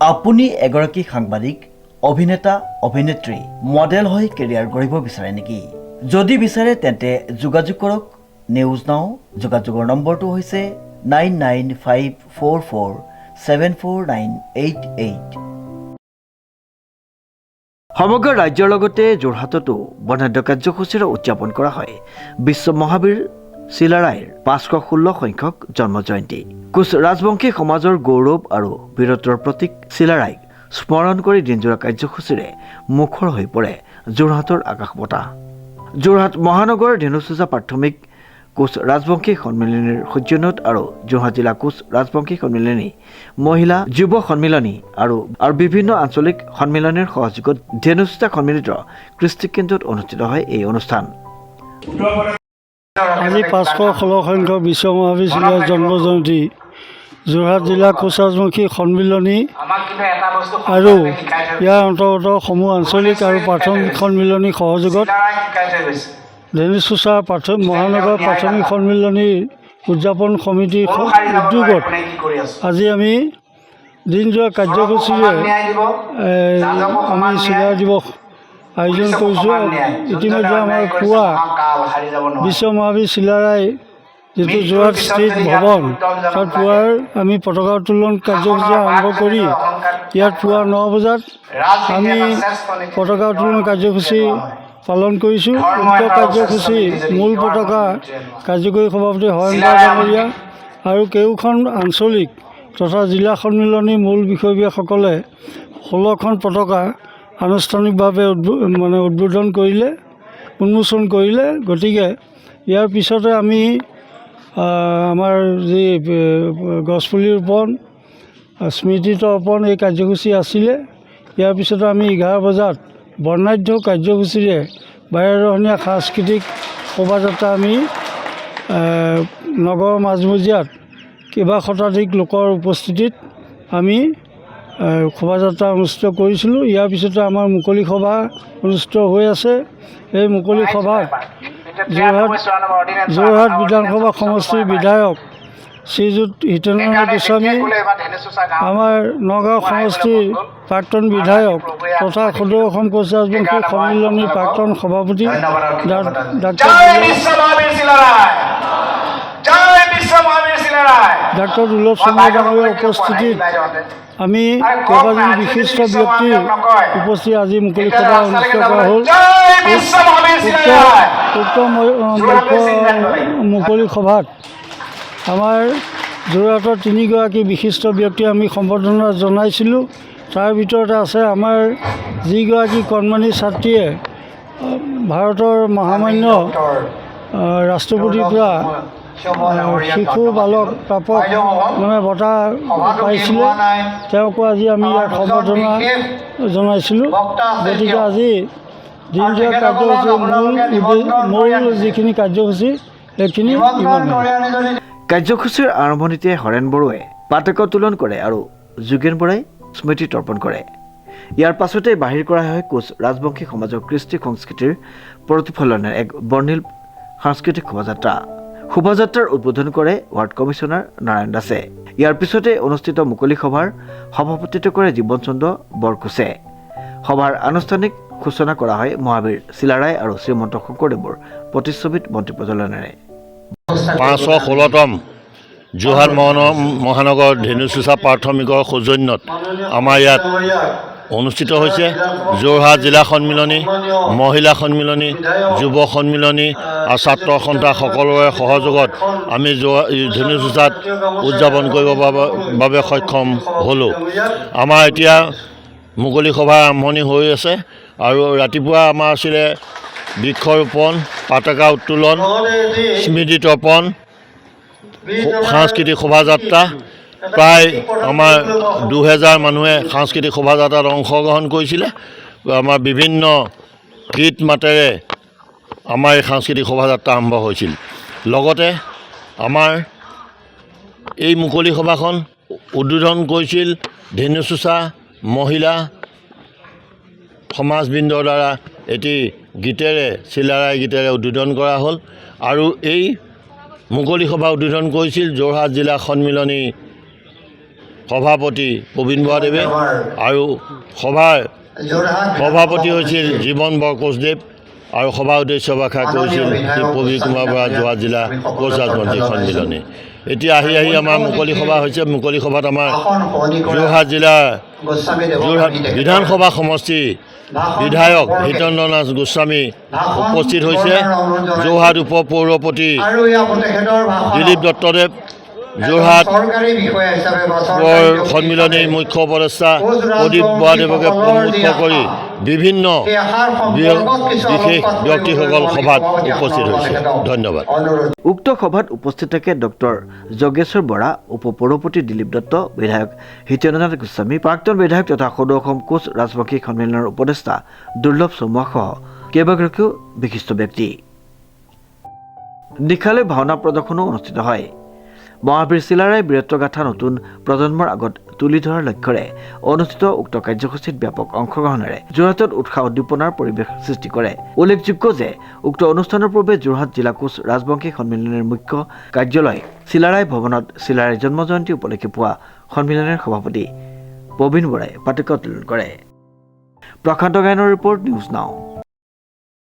আপুনি এগৰাকী সাংবাদিক, অভিনেতা, অভিনেত্ৰী, মডেল হৈ কেৰিয়াৰ গঢ়িব বিচাৰে নেকি? যদি বিচাৰে তেন্তে যোগাযোগ কৰক নিউজ নাও। যোগাযোগৰ নম্বৰটো হৈছে 9954474988। সমগ্ৰ ৰাজ্যৰ লগতে যোৰহাটতো বৰ্ণাঢ্য কাৰ্যসূচীৰে উদযাপন কৰা হয় বিশ্ব মহাবীৰ চিলাৰায়ৰ 516 সংখ্যক জন্ম জয়ন্তী। কোচ ৰাজবংশী সমাজৰ গৌৰৱ আৰু বীৰত্বৰ প্ৰতীক চিলাৰায়ক স্মৰণ কৰি দিনজোৰা কাৰ্যসূচীৰে মুখৰ হৈ পৰে যোৰহাটৰ আকাশপতা। যোৰহাট মহানগৰ ধেনুচূচা প্ৰাথমিক কোচ ৰাজবংশী সন্মিলনীৰ সৌজন্যত আৰু যোৰহাট জিলা কোচ ৰাজবংশী সন্মিলনী, মহিলা যুৱ সন্মিলনী আৰু বিভিন্ন আঞ্চলিক সন্মিলনীৰ সহযোগত ধেনুচূচা সন্মিলিত কৃষ্টি কেন্দ্ৰত অনুষ্ঠিত হয় এই অনুষ্ঠান। আজি 516 সংখ্যক বিশ্ব মহাবীৰ চিলাৰায়ৰ জন্ম জয়ন্তী যোৰহাট জিলা কোচ ৰাজবংশী সন্মিলনী আৰু ইয়াৰ অন্তৰ্গত সমূহ আঞ্চলিক আৰু প্ৰাথমিক সন্মিলনী সহযোগত ধেনুচূচা মহানগৰ প্ৰাথমিক সন্মিলনীৰ উদযাপন সমিতিৰ উদ্যোগত আজি আমি দিনজোৰা কাৰ্যসূচীৰে আমি চিলাৰায় দিৱস আয়োজন কৰিছোঁ। ইতিমধ্যে আমাৰ পুৱা বিশ্ব মহাবীৰ চিলাৰায় যিটো যোৰহাট স্থিত ভৱন, তাত পুৱাৰ আমি পতাকা উত্তোলন কাৰ্যসূচী আৰম্ভ কৰি ইয়াত পুৱা 9 বজাত আমি পতাকা উত্তোলন কাৰ্যসূচী পালন কৰিছোঁ। উক্ত কাৰ্যসূচী মূল পতাকা কাৰ্যকৰী সভাপতি হৰেন্দ্ৰ ডাঙৰীয়া আৰু কেইখন আঞ্চলিক তথা জিলা সন্মিলনীৰ মূল বিষয়ববীয়াসকলে 16খন পতাকা আনুষ্ঠানিকভাৱে উদ্বোধন কৰিলে, উন্মোচন কৰিলে। গতিকে ইয়াৰ পিছতে আমি আমাৰ যি গছপুলি ৰোপণ, স্মৃতি তৰ্পণ এই কাৰ্যসূচী আছিলে। ইয়াৰ পিছতে আমি 11 বজাত বৰ্ণাঢ্য কাৰ্যসূচীৰে বাৰেৰহণীয়া সাংস্কৃতিক শোভাযাত্ৰা আমি নগৰৰ মাজমজিয়াত কেইবা শতাধিক লোকৰ উপস্থিতিত আমি শোভাযাত্ৰা অনুষ্ঠিত কৰিছিলোঁ। ইয়াৰ পিছতে আমাৰ মুকলি সভা অনুষ্ঠিত হৈ আছে। এই মুকলি সভাত যোৰহাট বিধানসভা সমষ্টিৰ বিধায়ক শ্ৰীযুত হিতেন্দ্ৰনাথ গোস্বামী, আমাৰ নগাঁও সমষ্টিৰ প্ৰাক্তন বিধায়ক তথা সদৌ অসম কোচ ৰাজবংশী সন্মিলনীৰ প্ৰাক্তন সভাপতি ডাক্তৰ দুৰ্লভ চন্দ্ৰ ডাঙৰীয়াৰ উপস্থিতিত আমি কেইবাজন বিশিষ্ট ব্যক্তিৰ উপস্থিত আজি মুকলি সভা অনুষ্ঠিত কৰা হ'ল। উক্ত মুকলি সভাত আমাৰ যোৰহাটৰ 3গৰাকী বিশিষ্ট ব্যক্তি আমি সম্বৰ্ধনা জনাইছিলোঁ। তাৰ ভিতৰতে আছে আমাৰ যিগৰাকী কণমানি ছাত্ৰীয়ে ভাৰতৰ মহামান্য ৰাষ্ট্ৰপতিৰ পৰা শিশু বালক প্ৰাপক বঁটা পাইছিলে, তেওঁকো আজি আমি ইয়াত সম্বৰ্ধনা জনাইছিলোঁ। গতিকে আজি দিনজোৰা কাৰ্যসূচীৰ মূল যিখিনি কাৰ্যসূচী সেইখিনি ইমানেই। কাৰ্যসূচীৰ আৰম্ভণিতে হৰেণ বৰুৱাই পতাকা উত্তোলন কৰে আৰু যোগেন বৰাই স্মৃতি তৰ্পণ কৰে। ইয়াৰ পাছতে বাহিৰ কৰা হয় কোচ ৰাজবংশী সমাজৰ কৃষ্টি সংস্কৃতিৰ প্ৰতিফলনৰ এক বৰ্ণিল সাংস্কৃতিক শোভাযাত্ৰা। শোভাযাত্ৰাৰ উদ্বোধন কৰে ৱাৰ্ড কমিশ্যনাৰ নাৰায়ণ দাসে। ইয়াৰ পিছতে অনুষ্ঠিত মুকলি সভাৰ সভাপতিত্ব কৰে জীৱন চন্দ্ৰ বৰকোচে। সভাৰ আনুষ্ঠানিক সূচনা কৰা হয় মহাবীৰ চিলাৰায় আৰু শ্ৰীমন্ত শংকৰদেৱৰ প্ৰতিচ্ছবিত মন্ত্ৰী প্ৰজ্বলনেৰে। 516তম যোৰহাট মহানগৰ ধেনুচূচা প্ৰাথমিকৰ সৌজন্যত আমাৰ ইয়াত অনুষ্ঠিত হৈছে যোৰহাট জিলা সন্মিলনী, মহিলা সন্মিলনী, যুৱ সন্মিলনী আৰু ছাত্ৰ সন্থা সকলোৰে সহযোগত আমি ধেনুচূচাত উদযাপন কৰিবৰ বাবে সক্ষম হ'লোঁ। আমাৰ এতিয়া মুকলি সভা আৰম্ভণি হৈ আছে আৰু ৰাতিপুৱা আমাৰ আছিলে বৃক্ষৰোপণ, পতাকা উত্তোলন, স্মৃতি তৰ্পণ, সাংস্কৃতিক শোভাযাত্ৰা। প্ৰায় আমাৰ 2000 মানুহে সাংস্কৃতিক শোভাযাত্ৰাত অংশগ্ৰহণ কৰিছিলে। আমাৰ বিভিন্ন গীত মাতেৰে আমাৰ এই সাংস্কৃতিক শোভাযাত্ৰা আৰম্ভ হৈছিল। লগতে আমাৰ এই মুকলি সভাখন উদ্বোধন কৰিছিল ধেনুচূচা মহিলা সমাজবৃন্দৰ দ্বাৰা এটি গীতেৰে, চিলাৰায় গীতেৰে উদ্বোধন কৰা হ'ল। আৰু এই মুকলি সভা উদ্বোধন কৰিছিল যোৰহাট জিলা সন্মিলনী সভাপতি প্ৰবীণ বৰাদেৱে আৰু সভাৰ সভাপতি হৈছিল জীৱন বৰকোচদেৱ আৰু সভা উদ্দেশ্য ভাষা কৰিছিল শ্ৰী প্ৰবীৰ কুমাৰ বৰা যোৰহাট জিলা কোচ ৰাজবংশী সন্মিলনী। এতিয়া আহি আমাৰ মুকলি সভা হৈছে। মুকলি সভাত আমাৰ যোৰহাট জিলাৰ যোৰহাট বিধানসভা সমষ্টি বিধায়ক হিতেন্দ্ৰ নাথ গোস্বামী উপস্থিত হৈছে। যোৰহাট উপ পৌৰপতি দিলীপ দত্তদেৱ, যোৰহাট সন্মিলনীৰ মুখ্য উপদেষ্টা প্ৰদীপ বৰাদেৱকে প্ৰমুখ্য কৰি বিভিন্ন বিশেষ ব্যক্তিসকল সভাত উপস্থিত হৈছে। ধন্যবাদ। উক্ত সভাত উপস্থিত থাকে ডক্টৰ যোগেশ্বৰ বৰা, উপ পৌৰপতি দিলীপ দত্ত, বিধায়ক হিতেন্দ্ৰনাথ গোস্বামী, প্ৰাক্তন বিধায়ক তথা সদৌ অসম কোচ ৰাজবংশী সন্মিলনৰ উপদেষ্টা দুৰ্লভ চৌমুৱাসহ কেইবাগৰাকীও বিশিষ্ট ব্যক্তি। নিশালৈ ভাওনা প্ৰদৰ্শনো অনুষ্ঠিত হয়। মহাবীৰ চিলাৰায় বীৰত্বগাথা নতুন প্ৰজন্মৰ আগত তুলি ধৰাৰ লক্ষ্যৰে অনুষ্ঠিত উক্ত কাৰ্যসূচীত ব্যাপক অংশগ্ৰহণেৰে যোৰহাটত উৎসাহ উদ্দীপনাৰ পৰিৱেশ সৃষ্টি কৰে। উল্লেখযোগ্য যে উক্ত অনুষ্ঠানৰ পূৰ্বে যোৰহাট জিলা কোচ ৰাজবংশী সন্মিলনীৰ মুখ্য কাৰ্যালয় চিলাৰায় ভৱনত চিলাৰায় জন্ম জয়ন্তী উপলক্ষে পোৱা সন্মিলনীৰ সভাপতি প্ৰবীণ বৰাই পতাকা উত্তোলন কৰে। প্ৰশান্ত গায়নৰ ৰিপৰ্ট, নিউজ নাও।